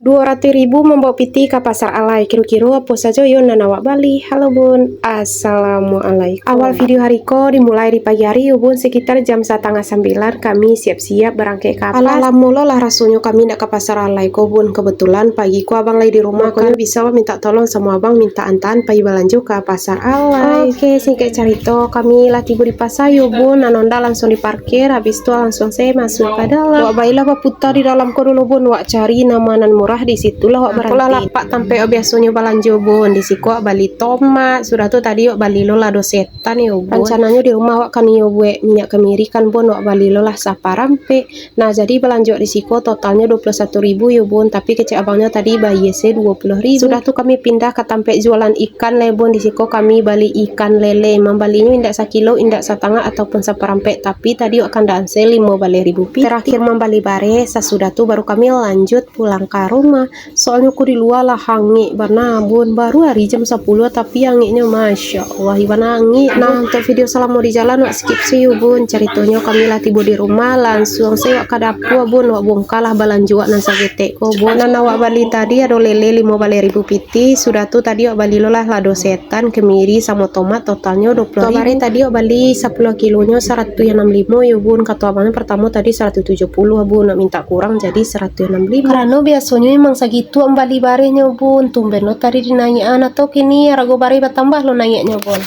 200.000 membawa piti ke pasar alai. Kira-kira apa saja yo nanawak Bali. Halo bun, assalamualaikum. Awal video hari ko dimulai di pagi hari yo bun, sekitar jam 8:30 kami siap-siap berangkat ke alas. Alah mula lah rasanya kami nak ke pasar alai ko bun. Kebetulan pagi ko abang lagi di rumah, makanya bisa minta tolong sama abang minta antaran pagi belanja ke pasar alai. Oke, singkat cerita kami lah tiba di pasar yo bun. Anonda langsung diparkir, habis itu langsung saya masuk ke dalam. Wak baiklah putar di dalam ko dulu bun, wak cari namanan murah. Di situlah wak berhenti. Lapak tampe biasanya belanja bun. Di siku wak bali tomat. Sudah tuh tadi wak bali lo lado setan ya bun. Rencananya di rumah wak kan yo buat minyak kemiri kan bun, wak bali lo lah saparampe. Nah jadi belanja di siku totalnya 21.000 ya bun. Tapi kecek abangnya tadi bayar 20.000. Sudah tuh kami pindah ke tampe jualan ikan le bun. Di siku kami bali ikan lele. Membalinya indak 1 kilo, indak 1,5 ataupun saparampe. Tapi tadi wak kandaan saya 15.000 piti. Terakhir membali bare. Sesudah tuh baru kami lanjut pulang ke rumah. Soalnya aku di luar lah hangit bun, baru hari jam 10 tapi hangitnya masya Allah iban hangit. Nah untuk video selama di jalan wak skip sih bun. Ceritanya kami lah tiba di rumah langsung saya wak ke dapur bun, wak bongkar lah balanju wak nasa getek ko bun. Nah wak bali tadi ada lele 15.000 piti. Sudah tuh tadi wak bali lo lah lado setan, kemiri sama tomat totalnya 20.000. Kemarin tadi wak bali 10 kilonya 165 ya bun. Kata abangnya pertama tadi 170 bun, nak minta kurang jadi 165. Karena biasanya emang segitu ambali barenya bun. Tumben lo tadi dinaikkan atau kini rago bare bertambah lo naiknya bun.